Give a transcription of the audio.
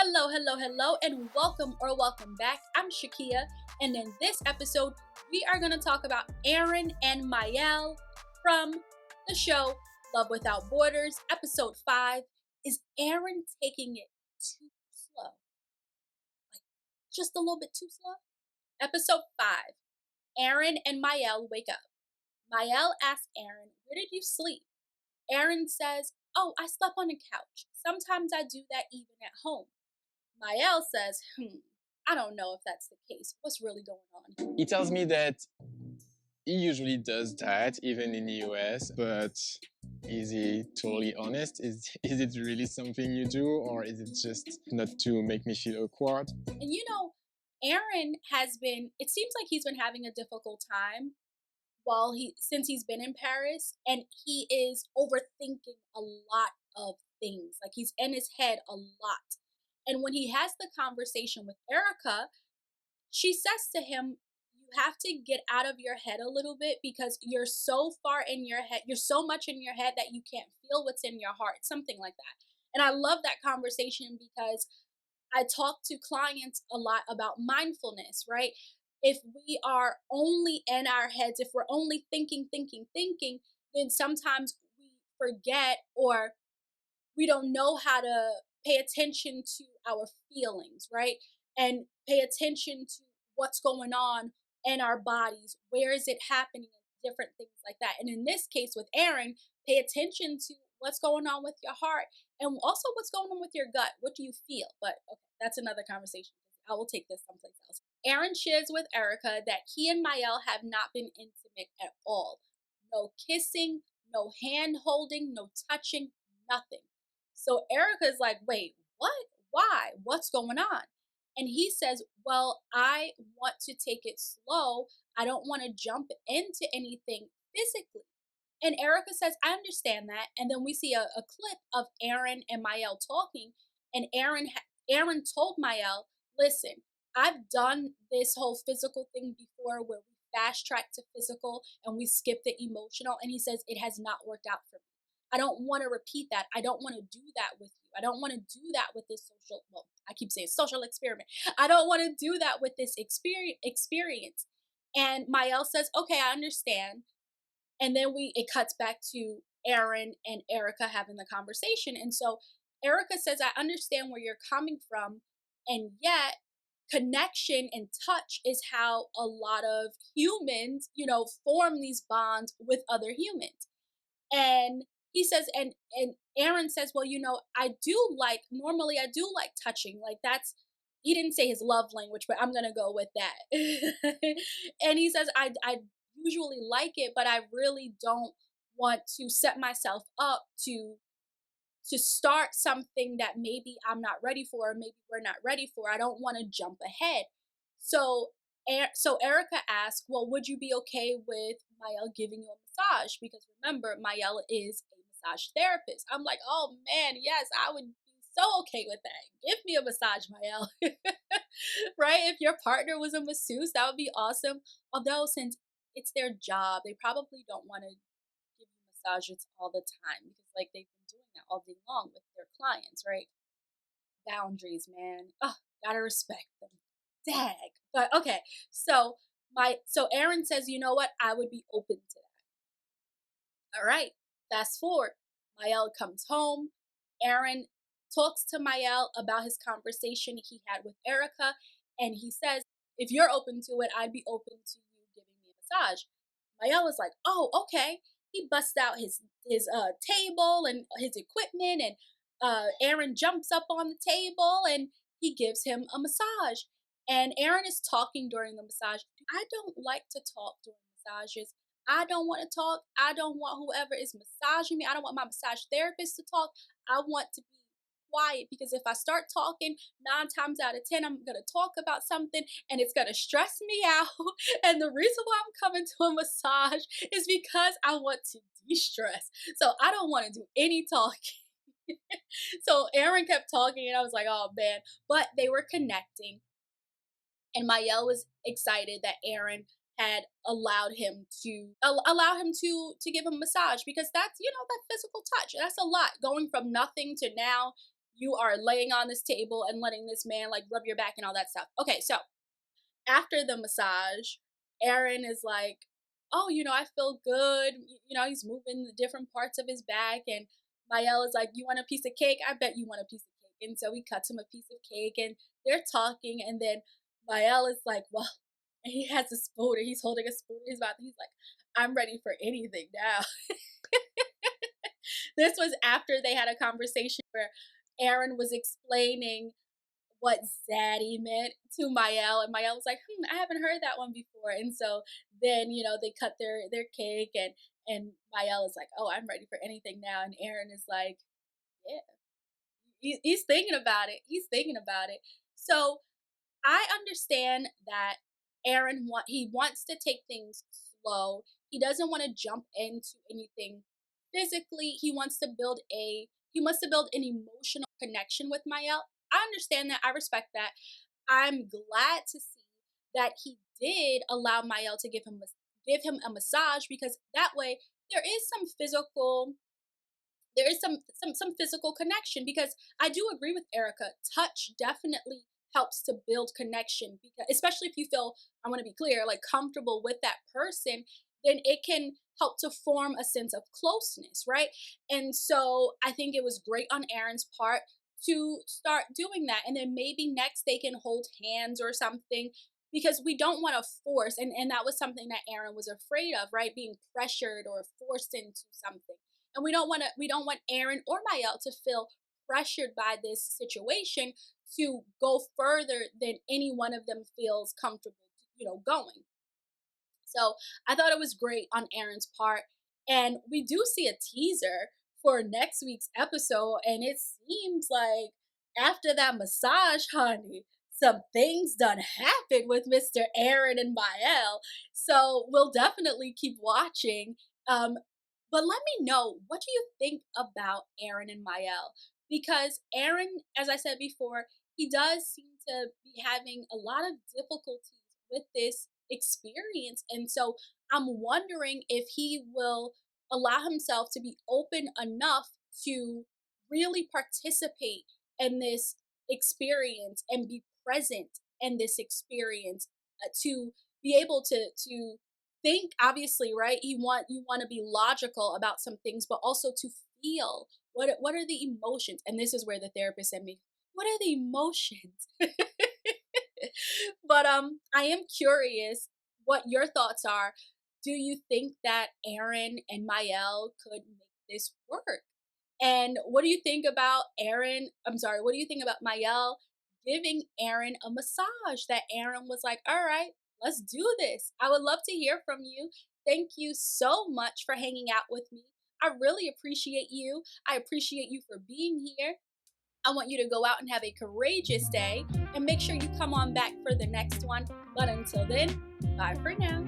Hello, hello, hello, and welcome back. I'm Shakia, and in this episode, we are going to talk about Aaron and Mael from the show Love Without Borders. Episode 5. Is Aaron taking it too slow? Like, just a little bit too slow? Episode 5. Aaron and Mael wake up. Mael asks Aaron, "Where did you sleep?" Aaron says, "Oh, I slept on the couch. Sometimes I do that even at home." Mael says, I don't know if that's the case. What's really going on? He tells me that he usually does that even in the US, but is he totally honest? Is it really something you do, or is it just not to make me feel awkward? And Aaron it seems like he's been having a difficult time since he's been in Paris, and he is overthinking a lot of things. Like, he's in his head a lot. And when he has the conversation with Erica, she says to him, "You have to get out of your head a little bit because you're so far in your head, you're so much in your head that you can't feel what's in your heart," something like that. And I love that conversation because I talk to clients a lot about mindfulness, right? If we are only in our heads, if we're only thinking, then sometimes we forget, or we don't know how to pay attention to our feelings, right? And pay attention to what's going on in our bodies. Where is it happening? And different things like that. And in this case with Aaron, pay attention to what's going on with your heart and also what's going on with your gut. What do you feel? But okay, that's another conversation. I will take this someplace else. Aaron shares with Erica that he and Mael have not been intimate at all. No kissing, no hand holding, no touching, nothing. So Erica's like, "Wait, what? Why? What's going on?" And he says, "Well, I want to take it slow. I don't want to jump into anything physically." And Erica says, "I understand that." And then we see a clip of Aaron and Mael talking. And Aaron told Mael, "Listen, I've done this whole physical thing before where we fast track to physical and we skip the emotional." And he says, "It has not worked out for me. I don't want to repeat that. I don't want to do that with you. I don't want to do that with this I keep saying social experiment. I don't want to do that with this experience." And Mael says, "Okay, I understand." And then it cuts back to Aaron and Erica having the conversation. And so Erica says, "I understand where you're coming from. And yet, connection and touch is how a lot of humans, form these bonds with other humans." And he says, and Aaron says, "Well, normally I do like touching. Like, he didn't say his love language, but I'm going to go with that." And he says, I usually like it, but I really don't want to set myself up to start something that maybe I'm not ready for, or maybe we're not ready for. I don't want to jump ahead." So so Erica asked, "Well, would you be okay with Mael giving you a massage?" Because remember, Mael is a massage therapist. I'm like, "Oh man, yes, I would be so okay with that. Give me a massage, Mael." Right? If your partner was a masseuse, that would be awesome. Although, since it's their job, they probably don't want to give you massages all the time because, like, they've been doing that all day long with their clients, right? Boundaries, man. Oh, gotta respect them. Dag. But okay, so Aaron says, "You know what? I would be open to that." All right. Fast forward. Mael comes home. Aaron talks to Mael about his conversation he had with Erica, and he says, "If you're open to it, I'd be open to you giving me a massage." Mael was like, "Oh, okay." He busts out his table and his equipment, and Aaron jumps up on the table and he gives him a massage. And Aaron is talking during the massage. I don't like to talk during massages. I don't want to talk. I don't want whoever is massaging me. I don't want my massage therapist to talk. I want to be quiet, because if I start talking, 9 times out of 10, I'm going to talk about something and it's going to stress me out. And the reason why I'm coming to a massage is because I want to de stress. So I don't want to do any talking. So Aaron kept talking and I was like, "Oh man." But they were connecting, and Mael was excited that Aaron had allowed him to give him a massage, because that's that physical touch. That's a lot, going from nothing to now you are laying on this table and letting this man like rub your back and all that stuff. Okay, so after the massage, Aaron is like, "Oh, I feel good." He's moving the different parts of his back, and Mael is like, "You want a piece of cake? I bet you want a piece of cake." And so he cuts him a piece of cake, and they're talking, and then Mael is like, "Well," and he has a spoon, and he's holding a spoon in his mouth. And he's like, "I'm ready for anything now." This was after they had a conversation where Aaron was explaining what zaddy meant to Mael, and Mael was like, I haven't heard that one before. And so then, they cut their cake, and Mael is like, oh, I'm ready for anything now. And Aaron is like, yeah, he's thinking about it. He's thinking about it. So I understand that he wants to take things slow. He doesn't want to jump into anything physically. He wants to build an emotional connection with Mael. I understand that. I respect that. I'm glad to see that he did allow Mael to give him a massage, because that way there is some physical connection, because I do agree with Erica. Touch definitely helps to build connection, because especially if you feel, I want to be clear, like comfortable with that person, then it can help to form a sense of closeness, right? And so I think it was great on Aaron's part to start doing that, and then maybe next they can hold hands or something, because we don't want to force, and that was something that Aaron was afraid of, right? Being pressured or forced into something. And we don't want Aaron or Mael to feel pressured by this situation to go further than any one of them feels comfortable, going. So I thought it was great on Aaron's part. And we do see a teaser for next week's episode. And it seems like after that massage, honey, some things done happened with Mr. Aaron and Mael. So we'll definitely keep watching. Um, but let me know, what do you think about Aaron and Mael? Because Aaron, as I said before, he does seem to be having a lot of difficulties with this experience. And so I'm wondering if he will allow himself to be open enough to really participate in this experience and be present in this experience, to be able to think, obviously, right? You want to be logical about some things, but also to feel what are the emotions. And this is where the therapist said me, what are the emotions? But I am curious what your thoughts are. Do you think that Aaron and Mael could make this work? And what do you think about what do you think about Mael giving Aaron a massage, that Aaron was like, all right, let's do this? I would love to hear from you. Thank you so much for hanging out with me. I really appreciate you. I appreciate you for being here. I want you to go out and have a courageous day, and make sure you come on back for the next one. But until then, bye for now.